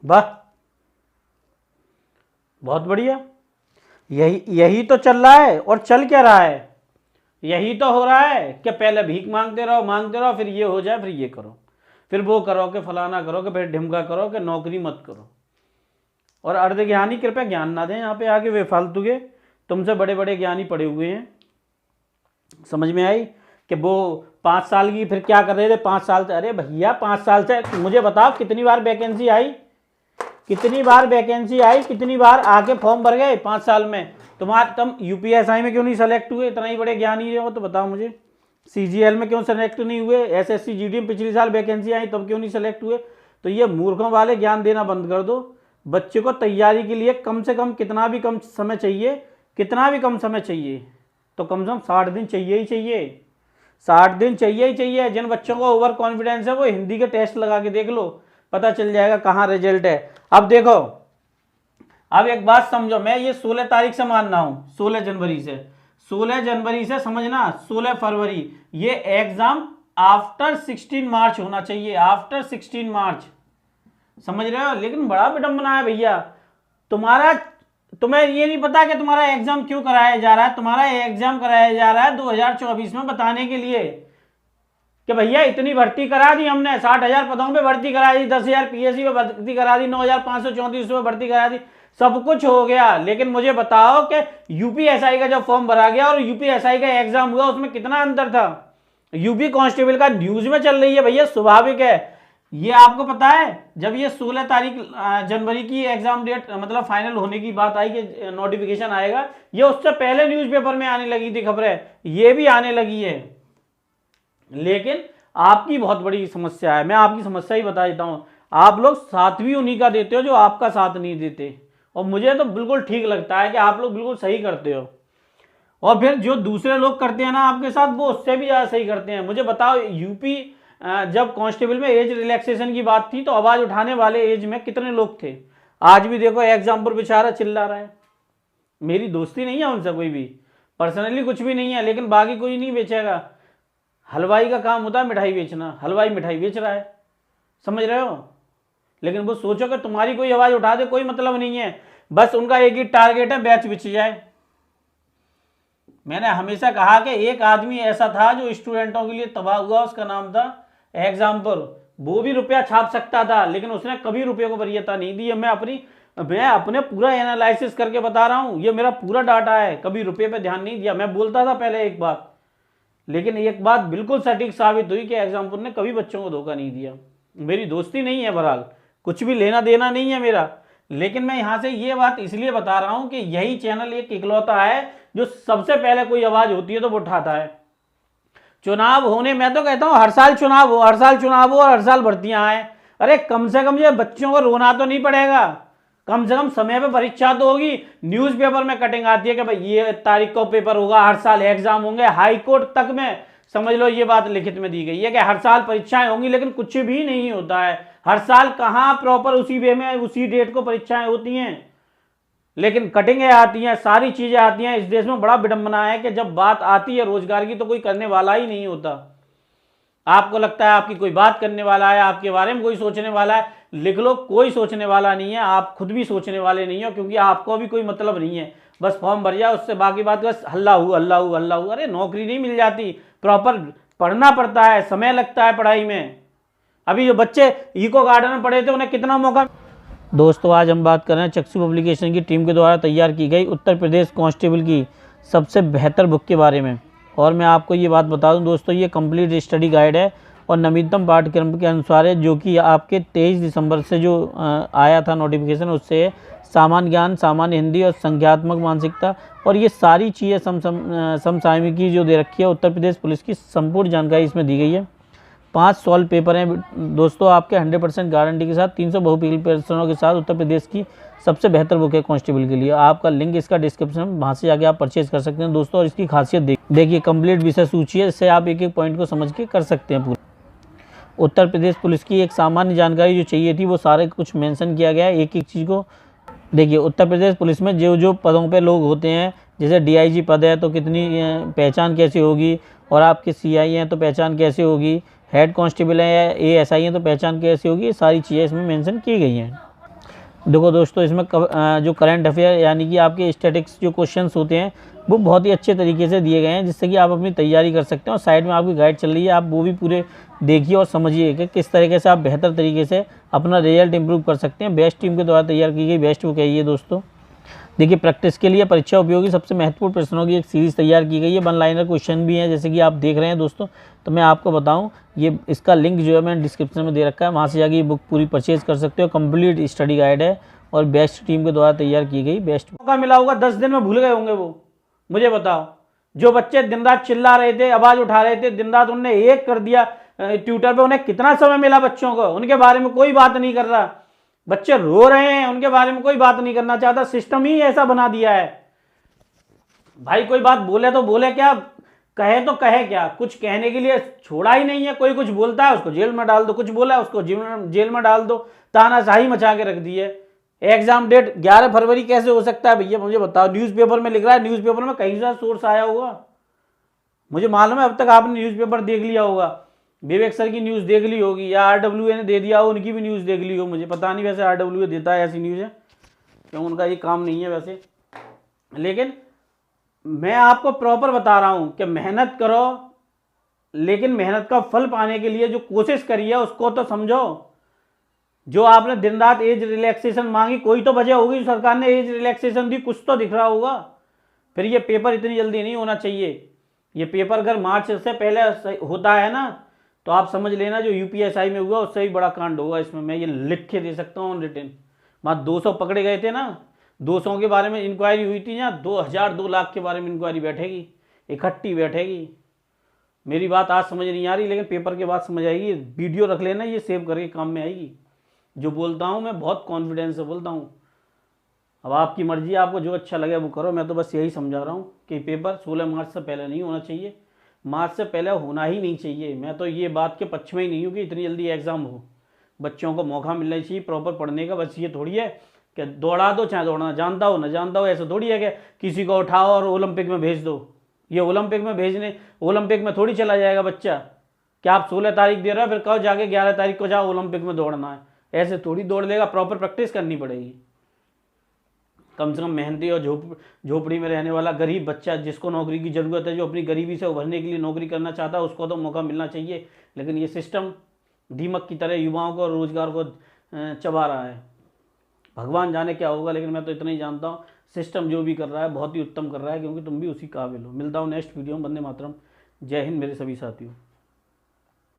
वाह, बहुत बढ़िया। यही यही तो चल रहा है। और चल क्या रहा है? यही तो हो रहा है कि पहले भीख मांगते रहो, फिर ये हो जाए, फिर ये करो, फिर वो करो, कि फलाना करो, कि फिर ढिमका करो, कि नौकरी मत करो। और अर्ध ज्ञानी कृपया ज्ञान ना दें यहाँ पे आके, वे फालतू के। तुमसे बड़े बड़े ज्ञानी पड़े हुए हैं। समझ में आई कि वो 5 साल की फिर क्या कर रहे थे 5 साल से? अरे भैया 5 साल से मुझे बताओ कितनी बार वैकेंसी आई, कितनी बार वैकेंसी आई, कितनी बार आके फॉर्म भर गए 5 साल में? तुम यूपीएसआई में क्यों नहीं सेलेक्ट हुए? इतना ही बड़े ज्ञानी हो तो बताओ मुझे। सीजीएल में क्यों सेलेक्ट नहीं हुए? एसएससी जीडी में पिछले साल वैकेंसी आई तब क्यों नहीं सेलेक्ट हुए? तो ये मूर्खों वाले ज्ञान देना बंद कर दो। बच्चे को तैयारी के लिए कम से कम कितना भी कम समय चाहिए, कितना भी कम समय चाहिए, तो कम से कम 60 दिन चाहिए ही चाहिए। 60 दिन चाहिए ही चाहिए। जिन बच्चों को ओवर कॉन्फिडेंस है वो हिंदी के टेस्ट लगा के देख लो, पता चल जाएगा कहाँ रिजल्ट है। अब देखो, अब एक बात समझो, मैं ये 16 तारीख से मान रहा हूँ, 16 जनवरी से, 16 जनवरी से समझना, 16 फरवरी, ये एग्जाम आफ्टर 16 मार्च होना चाहिए, आफ्टर 16 मार्च। समझ रहे हो? लेकिन बड़ा विडंबना है भैया तुम्हारा। तुम्हें ये नहीं पता कि तुम्हारा एग्जाम क्यों कराया जा रहा है? तुम्हारा एग्जाम कराया जा रहा है 2024 में बताने के लिए कि भैया इतनी भर्ती करा दी हमने, 60,000 पदों पे भर्ती करा दी, 10,000 पीएससी पे भर्ती करा दी, 9,534 पे भर्ती करा दी, सब कुछ हो गया। लेकिन मुझे बताओ कि यूपीएसआई का जब फॉर्म भरा गया और यूपीएसआई का एग्जाम हुआ, उसमें कितना अंतर था? यूपी कांस्टेबल का न्यूज में चल रही है भैया, स्वाभाविक है। ये आपको पता है जब ये 16 तारीख जनवरी की एग्जाम डेट मतलब फाइनल होने की बात आई कि नोटिफिकेशन आएगा, ये उससे पहले न्यूज़पेपर में आने लगी थी खबरें, ये भी आने लगी है। लेकिन आपकी बहुत बड़ी समस्या है, मैं आपकी समस्या ही बता देता हूं। आप लोग साथ भी उन्हीं का देते हो जो आपका साथ नहीं देते, और मुझे तो बिल्कुल ठीक लगता है कि आप लोग बिल्कुल सही करते हो। और फिर जो दूसरे लोग करते हैं ना आपके साथ, वो उससे भी ज़्यादा सही करते हैं। मुझे बताओ, यूपी जब कांस्टेबल में एज रिलैक्सेशन की बात थी तो आवाज़ उठाने वाले एज में कितने लोग थे? आज भी देखो एग्जाम पर बेचारा चिल्ला रहा है। मेरी दोस्ती नहीं है उनसे, कोई भी पर्सनली कुछ भी नहीं है, लेकिन बाकी कोई नहीं बेचेगा। हलवाई का काम होता है मिठाई बेचना, हलवाई मिठाई बेच रहा है, समझ रहे हो? लेकिन वो सोचो कि तुम्हारी कोई आवाज़ उठा दे, कोई मतलब नहीं है। बस उनका एक ही टारगेट है, बैच बिछ जाए। मैंने हमेशा कहा कि एक आदमी ऐसा था जो स्टूडेंटों के लिए तबाह हुआ, उसका नाम था एग्जाम पर। वो भी रुपया छाप सकता था, लेकिन उसने कभी रुपये को वरीयता नहीं दी है। मैं अपने पूरा एनालिसिस करके बता रहा हूँ, ये मेरा पूरा डाटा है। कभी रुपये पे ध्यान नहीं दिया। मैं बोलता था पहले एक बात, लेकिन एक बात बिल्कुल सटीक साबित हुई कि एग्जाम्पल ने कभी बच्चों को धोखा नहीं दिया। मेरी दोस्ती नहीं है, बहरहाल कुछ भी लेना देना नहीं है मेरा, लेकिन मैं यहाँ से ये बात इसलिए बता रहा हूँ कि यही चैनल एक इकलौता है जो सबसे पहले कोई आवाज़ होती है तो वो उठाता है। चुनाव होने, मैं तो कहता हूँ हर साल चुनाव हो, हर साल चुनाव हो और हर साल भर्तियां आए। अरे कम से कम ये बच्चों को रोना तो नहीं पड़ेगा, कम से कम समय पे परीक्षा तो होगी। न्यूज़पेपर में कटिंग आती है कि भाई ये तारीख को पेपर होगा, हर साल एग्जाम होंगे। हाई कोर्ट तक में समझ लो ये बात लिखित में दी गई है कि हर साल परीक्षाएं होंगी, लेकिन कुछ भी नहीं होता है। हर साल कहाँ प्रॉपर उसी वे में उसी डेट को परीक्षाएं होती हैं, लेकिन कटिंगें आती हैं, सारी चीजें आती हैं। इस देश में बड़ा विडंबना है कि जब बात आती है रोजगार की तो कोई करने वाला ही नहीं होता। आपको लगता है आपकी कोई बात करने वाला है, आपके बारे में कोई सोचने वाला है, लिख लो कोई सोचने वाला नहीं है। आप खुद भी सोचने वाले नहीं हो, क्योंकि आपको भी कोई मतलब नहीं है। बस फॉर्म भर जाए, उससे बाकी बात बस हल्ला हूँ हल्ला हूँ हल्ला हूँ। अरे नौकरी नहीं मिल जाती, प्रॉपर पढ़ना पड़ता है, समय लगता है पढ़ाई में। अभी जो बच्चे इको गार्डन में पढ़े थे उन्हें कितना मौका। दोस्तों आज हम बात कर रहे हैं चक्षु पब्लिकेशन की टीम के द्वारा तैयार की गई उत्तर प्रदेश कांस्टेबल की सबसे बेहतर बुक के बारे में। और मैं आपको ये बात बता दूं दोस्तों, ये कंप्लीट स्टडी गाइड है और नवीनतम पाठ्यक्रम के अनुसार है, जो कि आपके 23 दिसंबर से जो आया था नोटिफिकेशन, उससे सामान्य ज्ञान, सामान्य हिंदी और संख्यात्मक मानसिकता और ये सारी चीज़ें समसामयिकी जो दे रखी है उत्तर प्रदेश पुलिस की संपूर्ण जानकारी इसमें दी गई है। 5 सॉल्व पेपर हैं दोस्तों आपके 100% गारंटी के साथ, 300 बहुपील प्रश्नों के साथ। उत्तर प्रदेश की सबसे बेहतर बुक है कांस्टेबल के लिए। आपका लिंक इसका डिस्क्रिप्शन में, वहाँ से जाके आप परचेज कर सकते हैं दोस्तों। और इसकी खासियत देखिए, कंप्लीट विषय सूची है, इससे आप एक एक पॉइंट को समझ के कर सकते हैं पूरा। उत्तर प्रदेश पुलिस की एक सामान्य जानकारी जो चाहिए थी वो सारे कुछ मेंशन किया गया है, एक एक चीज़ को देखिए। उत्तर प्रदेश पुलिस में जो जो पदों पे लोग होते हैं, जैसे डीआईजी पद है तो कितनी पहचान कैसे होगी, और आपके सीआई हैं तो पहचान कैसे होगी, हेड कांस्टेबल है या एएसआई हैं तो पहचान कैसे होगी, ये सारी चीज़ें इसमें मेंशन की गई हैं। देखो दोस्तों, इसमें जो करंट अफेयर यानी कि आपके स्टैटिक्स जो क्वेश्चंस होते हैं वो बहुत ही अच्छे तरीके से दिए गए हैं, जिससे कि आप अपनी तैयारी कर सकते हैं। और साइड में आपकी गाइड चल रही है, आप वो भी पूरे देखिए और समझिए कि किस तरीके से आप बेहतर तरीके से अपना रिजल्ट इंप्रूव कर सकते हैं। बेस्ट टीम के द्वारा तैयार की गई बेस्ट बुक है ये दोस्तों। देखिए, प्रैक्टिस के लिए परीक्षा उपयोगी सबसे महत्वपूर्ण प्रश्नों की एक सीरीज़ तैयार की गई है। वन लाइनर क्वेश्चन भी हैं, जैसे कि आप देख रहे हैं दोस्तों। तो मैं आपको बताऊं, ये इसका लिंक जो है मैंने डिस्क्रिप्शन में दे रखा है, वहाँ से जाके ये बुक पूरी परचेज कर सकते हो। कंप्लीट स्टडी गाइड है और बेस्ट टीम के द्वारा तैयार की गई बेस्ट। मौका मिला होगा 10 दिन में भूल गए होंगे वो, मुझे बताओ। जो बच्चे दिन रात चिल्ला रहे थे, आवाज़ उठा रहे थे, दिन रात उनने एक कर दिया ट्विटर पे, उन्हें कितना समय मिला बच्चों को, उनके बारे में कोई बात नहीं कर रहा। बच्चे रो रहे हैं, उनके बारे में कोई बात नहीं करना चाहता। सिस्टम ही ऐसा बना दिया है भाई। कोई बात बोले तो बोले क्या, कहे तो कहे क्या, कुछ कहने के लिए छोड़ा ही नहीं है। कोई कुछ बोलता है उसको जेल में डाल दो, कुछ बोला है उसको जेल में डाल दो। तानाशाही मचा के रख दी है। एग्जाम डेट 11 फरवरी कैसे हो सकता है भैया, मुझे बताओ। न्यूज़पेपर में लिख रहा है, न्यूज़पेपर में कहीं सा सोर्स आया होगा, मुझे मालूम है। अब तक आपने न्यूज़पेपर देख लिया होगा, विवेक सर की न्यूज़ देख ली होगी, या RWA ने दे दिया हो, उनकी भी न्यूज़ देख ली हो, मुझे पता नहीं। वैसे RWA देता है ऐसी न्यूज़ है, क्यों उनका ये काम नहीं है वैसे। लेकिन मैं आपको प्रॉपर बता रहा हूं कि मेहनत करो, लेकिन मेहनत का फल पाने के लिए जो कोशिश करी है उसको तो समझो। जो आपने दिन रात एज रिलैक्सेशन मांगी, कोई तो वजह होगी सरकार ने एज रिलैक्सेशन दी, कुछ तो दिख रहा होगा। फिर ये पेपर इतनी जल्दी नहीं होना चाहिए। ये पेपर अगर मार्च से पहले होता है ना, तो आप समझ लेना जो UPSI में हुआ उससे भी बड़ा कांड होगा इसमें। मैं ये लिख के दे सकता हूँ रिटर्न। वहाँ 200 पकड़े गए थे ना, 200 के बारे में इंक्वायरी हुई थी, यहाँ 2000 2 लाख के बारे में इंक्वायरी बैठेगी, इकट्ठी बैठेगी। मेरी बात आज समझ नहीं आ रही, लेकिन पेपर के बाद समझ आएगी। वीडियो रख लेना, ये सेव करके काम में आएगी। जो बोलता हूँ मैं बहुत कॉन्फिडेंस से बोलता हूँ। अब आपकी मर्जी, आपको जो अच्छा लगे वो करो। मैं तो बस यही समझा रहा हूँ कि पेपर 16 मार्च से पहले नहीं होना चाहिए, मार्च से पहले होना ही नहीं चाहिए। मैं तो ये बात के पक्ष में ही नहीं हूँ कि इतनी जल्दी एग्ज़ाम हो। बच्चों को मौका मिलना चाहिए प्रॉपर पढ़ने का। बस ये थोड़ी है कि दौड़ा दो, चाहे दौड़ना जानता हो ना जानता हो। ऐसा थोड़ी है कि किसी को उठाओ और ओलंपिक में भेज दो। ये ओलंपिक में भेजने, ओलंपिक में थोड़ी चला जाएगा बच्चा। क्या आप 16 तारीख दे रहे हो, फिर कहो जाके 11 तारीख को जाओ ओलंपिक में दौड़ना है, ऐसे थोड़ी दौड़ लेगा। प्रॉपर प्रैक्टिस करनी पड़ेगी। कम से कम मेहनती और झोपड़ी में रहने वाला गरीब बच्चा, जिसको नौकरी की ज़रूरत है, जो अपनी गरीबी से उभरने के लिए नौकरी करना चाहता है, उसको तो मौका मिलना चाहिए। लेकिन ये सिस्टम दीमक की तरह युवाओं को, रोजगार को चबा रहा है। भगवान जाने क्या होगा, लेकिन मैं तो इतना ही जानता हूँ, सिस्टम जो भी कर रहा है बहुत ही उत्तम कर रहा है, क्योंकि तुम भी उसी काबिल हो। मिलता हूँ नेक्स्ट वीडियो में। वंदे मातरम। जय हिंद मेरे सभी साथियों।